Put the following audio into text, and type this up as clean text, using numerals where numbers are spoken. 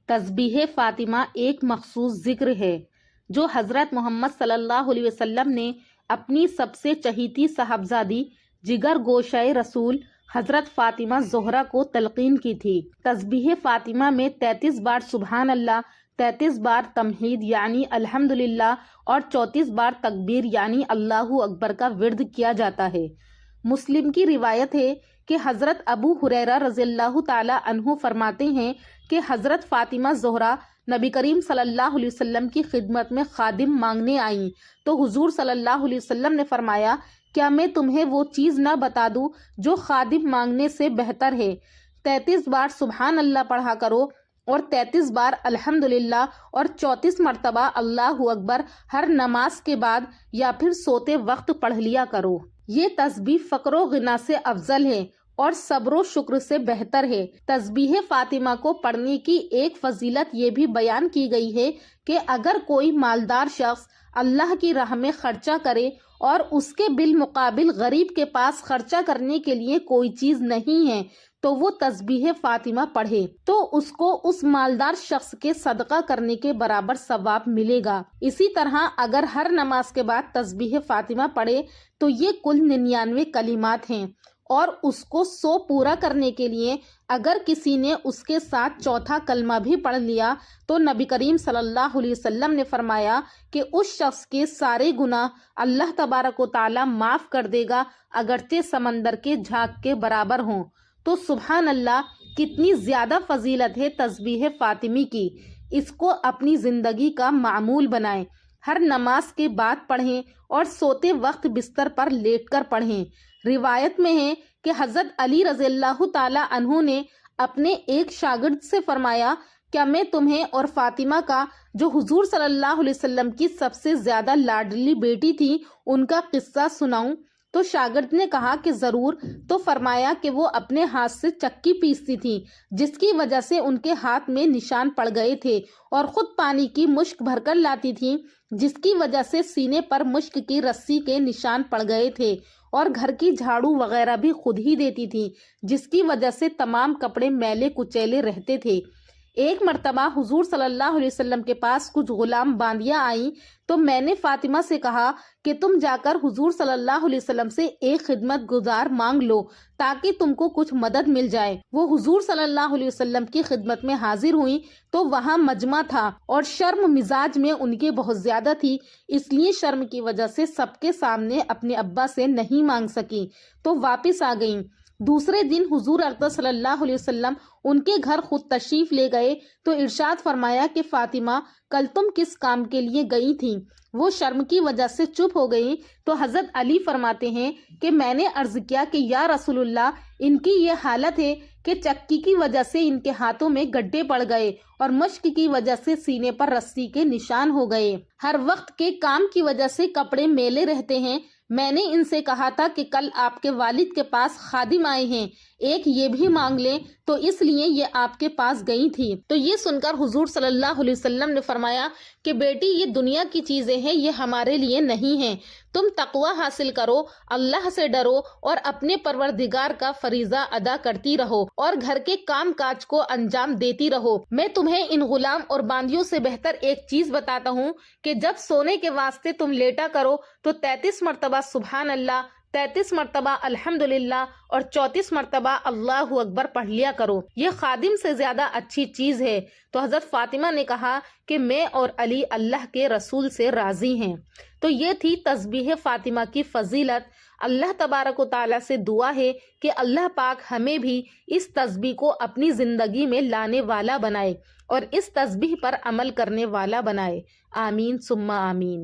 تسبیح فاطمہ ایک مخصوص ذکر ہے جو حضرت محمد صلی اللہ علیہ وسلم نے اپنی سب سے چہیتی صاحبزادی جگر گوشہ رسول حضرت فاطمہ زہرا کو تلقین کی تھی۔ تسبیح فاطمہ میں 33 بار سبحان اللہ، 33 بار تمہید یعنی الحمدللہ اور 34 بار تکبیر یعنی اللہ اکبر کا ورد کیا جاتا ہے۔ مسلم کی روایت ہے کہ حضرت ابو ہریرہ رضی اللہ تعالی عنہ فرماتے ہیں کہ حضرت فاطمہ زہرا نبی کریم صلی اللہ علیہ وسلم کی خدمت میں خادم مانگنے آئیں تو حضور صلی اللہ علیہ وسلم نے فرمایا، کیا میں تمہیں وہ چیز نہ بتا دوں جو خادم مانگنے سے بہتر ہے؟ 33 بار سبحان اللہ پڑھا کرو اور 33 بار الحمدللہ اور 34 مرتبہ اللہ اکبر ہر نماز کے بعد یا پھر سوتے وقت پڑھ لیا کرو۔ یہ تسبیح فقر و غنا سے افضل ہے اور صبر و شکر سے بہتر ہے۔ تسبیح فاطمہ کو پڑھنے کی ایک فضیلت یہ بھی بیان کی گئی ہے کہ اگر کوئی مالدار شخص اللہ کی راہ میں خرچہ کرے اور اس کے بالمقابل غریب کے پاس خرچہ کرنے کے لیے کوئی چیز نہیں ہے تو وہ تسبیح فاطمہ پڑھے تو اس کو اس مالدار شخص کے صدقہ کرنے کے برابر ثواب ملے گا۔ اسی طرح اگر ہر نماز کے بعد تسبیح فاطمہ پڑھے تو یہ کل 99 کلمات ہیں، اور اس کو 100 پورا کرنے کے لیے اگر کسی نے اس کے ساتھ چوتھا کلمہ بھی پڑھ لیا تو نبی کریم صلی اللہ علیہ وسلم نے فرمایا کہ اس شخص کے سارے گناہ اللہ تبارک و تعالی معاف کر دے گا اگرچہ سمندر کے جھاگ کے برابر ہوں۔ تو سبحان اللہ کتنی زیادہ فضیلت ہے تسبیح فاطمی کی، اس کو اپنی زندگی کا معمول بنائیں، ہر نماز کے بعد پڑھیں اور سوتے وقت بستر پر لیٹ کر پڑھیں۔ روایت میں ہے کہ حضرت علی رضی اللہ تعالی عنہ نے اپنے ایک شاگرد سے فرمایا، کیا میں تمہیں اور فاطمہ کا جو حضور صلی اللہ علیہ وسلم کی سب سے زیادہ لاڈلی بیٹی تھی ان کا قصہ سناؤں؟ تو شاگرد نے کہا کہ ضرور۔ تو فرمایا کہ وہ اپنے ہاتھ سے چکی پیستی تھی جس کی وجہ سے ان کے ہاتھ میں نشان پڑ گئے تھے، اور خود پانی کی مشک بھر کر لاتی تھی جس کی وجہ سے سینے پر مشک کی رسی کے نشان پڑ گئے تھے، اور گھر کی جھاڑو وغیرہ بھی خود ہی دیتی تھی جس کی وجہ سے تمام کپڑے میلے کچیلے رہتے تھے۔ ایک مرتبہ حضور صلی اللہ علیہ وسلم کے پاس کچھ غلام باندیاں آئیں تو میں نے فاطمہ سے کہا کہ تم جا کر حضور صلی اللہ علیہ وسلم سے ایک خدمت گزار مانگ لو تاکہ تم کو کچھ مدد مل جائے۔ وہ حضور صلی اللہ علیہ وسلم کی خدمت میں حاضر ہوئیں تو وہاں مجمع تھا اور شرم مزاج میں ان کے بہت زیادہ تھی، اس لیے شرم کی وجہ سے سب کے سامنے اپنے ابا سے نہیں مانگ سکی تو واپس آ گئیں۔ دوسرے دن حضور اقدس صلی اللہ علیہ وسلم ان کے گھر خود تشریف لے گئے تو ارشاد فرمایا کہ فاطمہ کل تم کس کام کے لیے گئی تھی؟ وہ شرم کی وجہ سے چپ ہو گئی تو حضرت علی فرماتے ہیں کہ میں نے عرض کیا کہ یا رسول اللہ، ان کی یہ حالت ہے کہ چکی کی وجہ سے ان کے ہاتھوں میں گڈھے پڑ گئے اور مشق کی وجہ سے سینے پر رسی کے نشان ہو گئے، ہر وقت کے کام کی وجہ سے کپڑے میلے رہتے ہیں۔ میں نے ان سے کہا تھا کہ کل آپ کے والد کے پاس خادم آئے ہیں، ایک یہ بھی مانگ لیں، تو اس لیے یہ آپ کے پاس گئی تھی۔ تو یہ سن کر حضور صلی اللہ علیہ وسلم نے فرمایا کہ بیٹی، یہ دنیا کی چیزیں ہیں، یہ ہمارے لیے نہیں ہیں، تم تقوی حاصل کرو، اللہ سے ڈرو اور اپنے پروردگار کا فریضہ ادا کرتی رہو اور گھر کے کام کاج کو انجام دیتی رہو۔ میں تمہیں ان غلام اور باندیوں سے بہتر ایک چیز بتاتا ہوں کہ جب سونے کے واسطے تم لیٹا کرو تو 33 مرتبہ سبحان اللہ، 33 مرتبہ الحمدللہ اور 34 مرتبہ اللہ اکبر پڑھ لیا کرو، یہ خادم سے زیادہ اچھی چیز ہے۔ تو حضرت فاطمہ نے کہا کہ میں اور علی اللہ کے رسول سے راضی ہیں۔ تو یہ تھی تسبیح فاطمہ کی فضیلت۔ اللہ تبارک و تعالیٰ سے دعا ہے کہ اللہ پاک ہمیں بھی اس تسبیح کو اپنی زندگی میں لانے والا بنائے اور اس تسبیح پر عمل کرنے والا بنائے۔ آمین ثم آمین۔